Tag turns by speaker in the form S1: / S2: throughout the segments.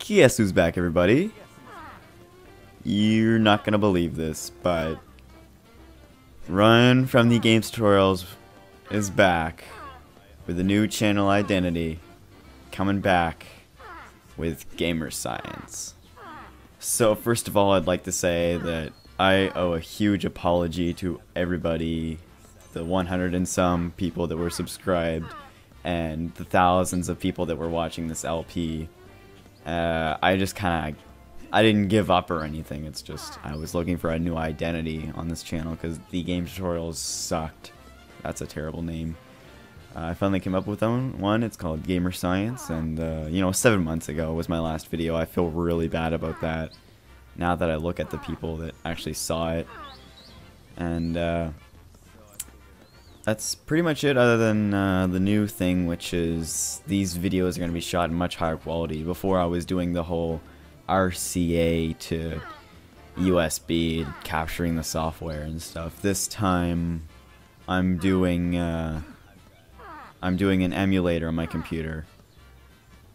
S1: Guess who's back, everybody? You're not gonna believe this, but Ryan from the Games Tutorials is back with a new channel identity, coming back with Gamer Science. So first of all, I'd like to say that I owe a huge apology to everybody, the 100 and some people that were subscribed, and the thousands of people that were watching this LP. I didn't give up or anything. It's just I was looking for a new identity on this channel because the Game Tutorials sucked. That's a terrible name. I finally came up with one. It's called Gamer Science, and you know, 7 months ago was my last video. I feel really bad about that now that I look at the people that actually saw it. And that's pretty much it, other than the new thing, which is these videos are going to be shot in much higher quality. Before, I was doing the whole RCA to USB, capturing the software and stuff. This time, I'm doing an emulator on my computer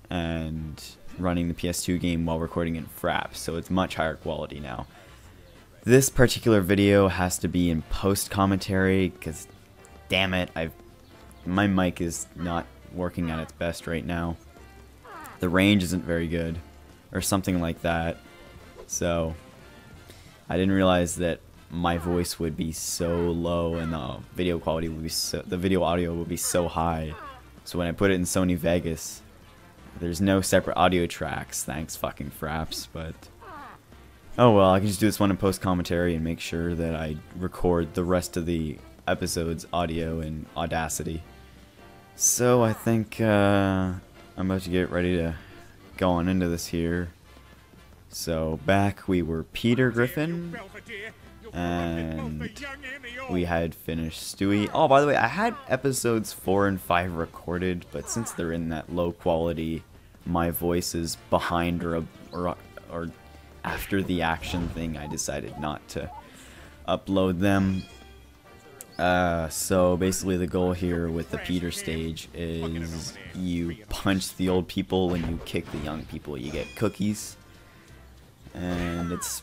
S1: and running the PS2 game while recording in Fraps, so it's much higher quality now. This particular video has to be in post commentary because, damn it, my mic is not working at its best right now. The range isn't very good, or something like that. So I didn't realize that my voice would be so low and the video quality would be the video audio would be so high. So when I put it in Sony Vegas, there's no separate audio tracks. Thanks fucking Fraps, but oh well, I can just do this one in post commentary and make sure that I record the rest of the episode's audio in Audacity. So I think I'm about to get ready to go on into this here. So back we were Peter Griffin, and we had finished Stewie. Oh, by the way, I had episodes 4 and 5 recorded, but since they're in that low quality, my voice is behind or after the action thing, I decided not to upload them. So basically the goal here with the Peter stage is you punch the old people and you kick the young people. You get cookies, and it's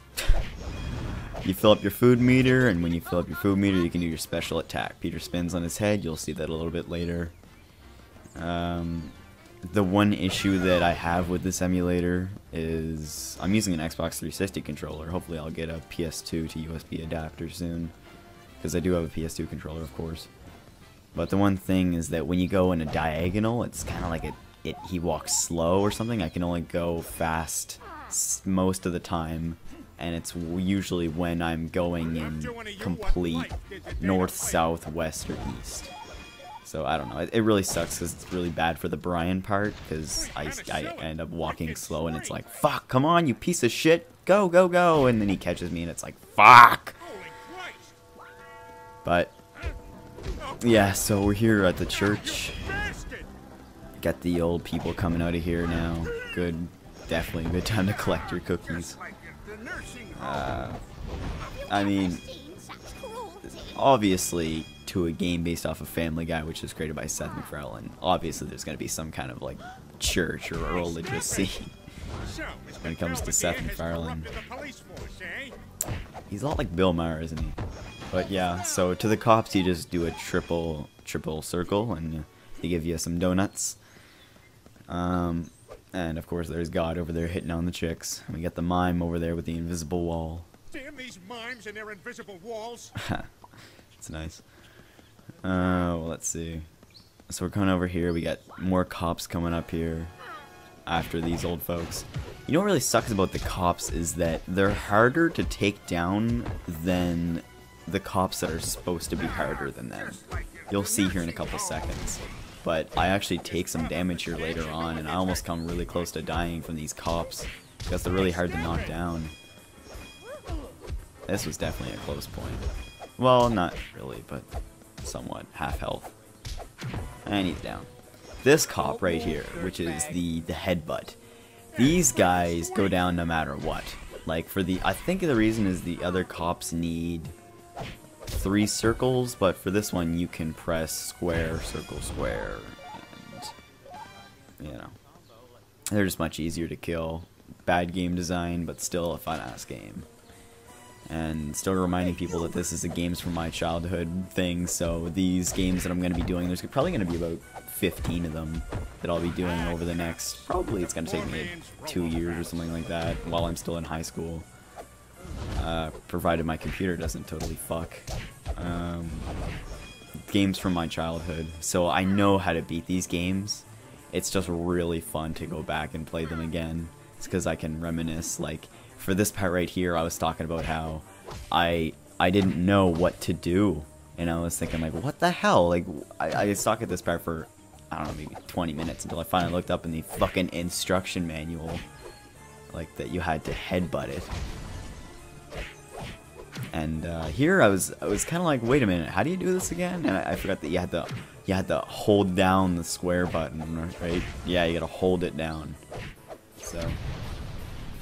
S1: you fill up your food meter, and when you fill up your food meter you can do your special attack. Peter spins on his head. You'll see that a little bit later. The one issue that I have with this emulator is I'm using an Xbox 360 controller. Hopefully I'll get a PS2 to USB adapter soon, because I do have a PS2 controller, of course. But the one thing is that when you go in a diagonal, it's kind of like he walks slow or something. I can only go fast most of the time, and it's usually when I'm going in complete north, south, west, or east. So I don't know. It really sucks because it's really bad for the Brian part, because I end up walking slow, and it's like, fuck, come on, you piece of shit, go, go, go, and then he catches me, and it's like, fuck. But yeah, so we're here at the church. Got the old people coming out of here now. Good, definitely a good time to collect your cookies. I mean, obviously, to a game based off of Family Guy, which was created by Seth MacFarlane, obviously there's going to be some kind of like church or religious scene when it comes to Seth MacFarlane. He's a lot like Bill Maher, isn't he? But yeah, so to the cops you just do a triple circle, and they give you some donuts. And of course there's God over there hitting on the chicks. We got the mime over there with the invisible wall.
S2: Damn these mimes and their invisible walls.
S1: It's nice. Well, let's see. So we're coming over here. We got more cops coming up here after these old folks. You know what really sucks about the cops is that they're harder to take down than the cops that are supposed to be harder than them. You'll see here in a couple seconds. But I actually take some damage here later on, and I almost come really close to dying from these cops because they're really hard to knock down. This was definitely a close point. Well, not really, but somewhat. Half health. And he's down. This cop right here, which is the headbutt. These guys go down no matter what. Like I think the reason is the other cops need 3 circles, but for this one you can press square, circle, square, and you know, they're just much easier to kill. bad game design, but still a fun-ass game. And still reminding people that this is a games from my childhood thing, so these games that I'm going to be doing, there's probably going to be about 15 of them that I'll be doing over the next, probably it's going to take me 2 years or something like that, while I'm still in high school. Provided my computer doesn't totally fuck. Games from my childhood, so I know how to beat these games. It's just really fun to go back and play them again. It's because I can reminisce, like, for this part right here, I was talking about how I didn't know what to do, and I was thinking, like, what the hell? Like, I stuck at this part for, I don't know, maybe 20 minutes until I finally looked up in the fucking instruction manual, like, that you had to headbutt it. And here I was kind of like, wait a minute, how do you do this again? And I forgot that you had to hold down the square button, right? Yeah, you gotta hold it down. So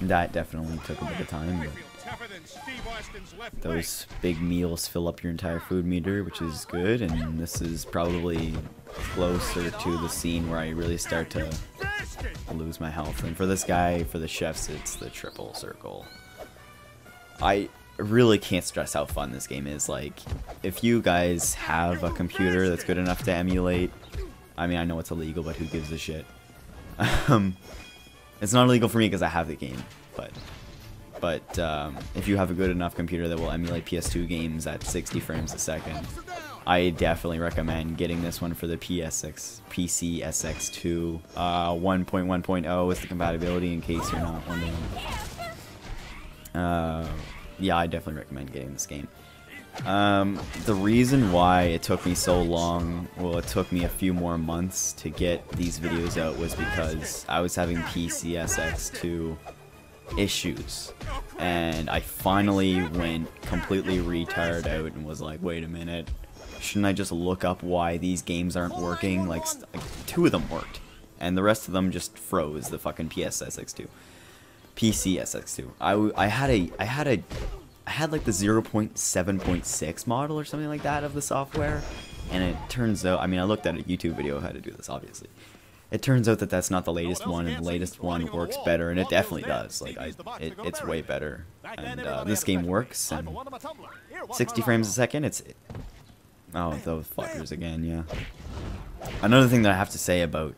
S1: that definitely took a bit of time. But those big meals fill up your entire food meter, which is good. And this is probably closer to the scene where I really start to lose my health. And for this guy, for the chefs, it's the triple circle. I really can't stress how fun this game is. Like, if you guys have a computer that's good enough to emulate, I mean, I know it's illegal, but who gives a shit? It's not illegal for me because I have the game, but if you have a good enough computer that will emulate PS2 games at 60 frames a second, I definitely recommend getting this one for the PC SX2. 1.1.0 is the compatibility, in case you're not wondering. Yeah, I definitely recommend getting this game. The reason why it took me so long, well, it took me a few more months to get these videos out, was because I was having PCSX2 issues, and I finally went completely retard out and was like, wait a minute, shouldn't I just look up why these games aren't working? Like 2 of them worked, and the rest of them just froze, the fucking PCSX2. I had like the 0.7.6 model or something like that of the software, and it turns out, I mean, I looked at a YouTube video of how to do this, obviously. It turns out that that's not the latest one, and the latest one works better, and it definitely does. Like, it's way better. And this game works, and 60 frames a second, oh, those fuckers again, yeah. Another thing that I have to say about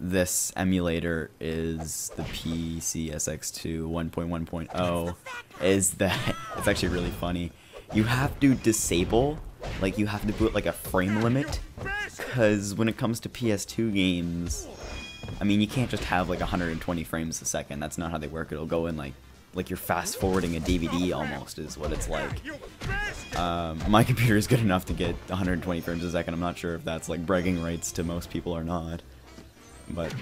S1: this emulator is the PCSX2 1.1.0 is that it's actually really funny. You have to disable, like, you have to put like a frame limit, because when it comes to PS2 games, I mean, you can't just have like 120 frames a second. That's not how they work. It'll go in like you're fast forwarding a DVD almost, is what it's like. My computer is good enough to get 120 frames a second. I'm not sure if that's like bragging rights to most people or not. But,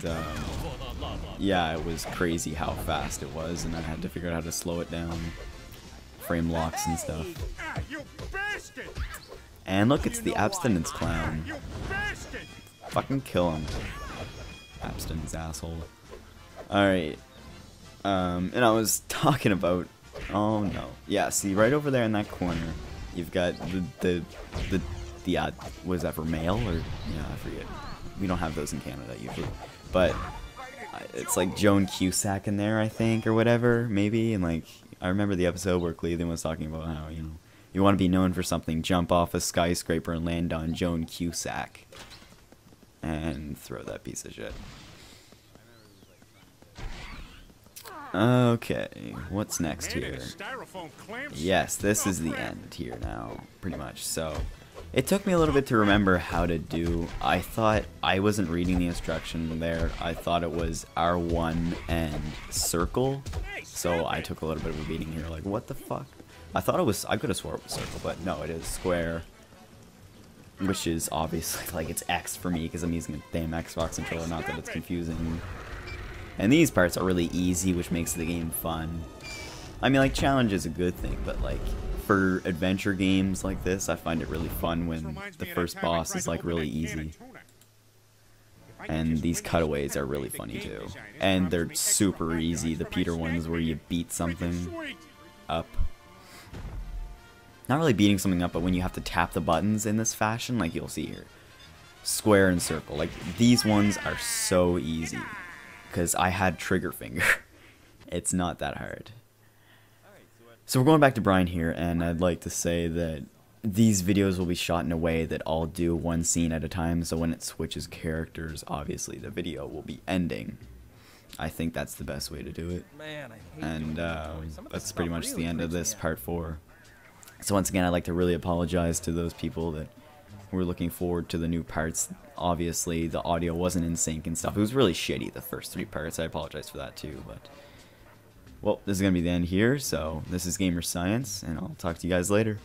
S1: yeah, it was crazy how fast it was, and I had to figure out how to slow it down. Frame locks and stuff. And look, it's the abstinence clown. Fucking kill him. Abstinence asshole. Alright. And I was talking about... Oh, no. Yeah, see, right over there in that corner, you've got the what is that, for mail? Or, yeah, I forget. We don't have those in Canada usually, but it's like Joan Cusack in there, I think, or whatever, maybe. And like, I remember the episode where Cleveland was talking about how, you know, you want to be known for something, jump off a skyscraper and land on Joan Cusack and throw that piece of shit. Okay, what's next here? Yes, this is the end here now, pretty much. So it took me a little bit to remember how to do. I thought I wasn't reading the instruction there. I thought it was R1 and circle. So I took a little bit of a beating here. Like, what the fuck? I thought it was, I could have swore it was circle, but no, it is square. Which is obviously, like, it's X for me because I'm using a damn Xbox controller, not that it's confusing. And these parts are really easy, which makes the game fun. I mean, like, challenge is a good thing, but, like, for adventure games like this, I find it really fun when the first boss is, like, really easy. And these cutaways are really funny, too. And they're super easy, the Peter ones where you beat something up. Not really beating something up, but when you have to tap the buttons in this fashion, like you'll see here. Square and circle. Like, these ones are so easy. Because I had trigger finger. It's not that hard. So we're going back to Brian here, and I'd like to say that these videos will be shot in a way that I'll do one scene at a time, so when it switches characters, obviously the video will be ending. I think that's the best way to do it. And that's pretty much the end of this part 4. So once again, I'd like to really apologize to those people that were looking forward to the new parts. Obviously, the audio wasn't in sync and stuff. It was really shitty, the first 3 parts. I apologize for that too, but... Well, this is going to be the end here, so this is Gamer Science, and I'll talk to you guys later.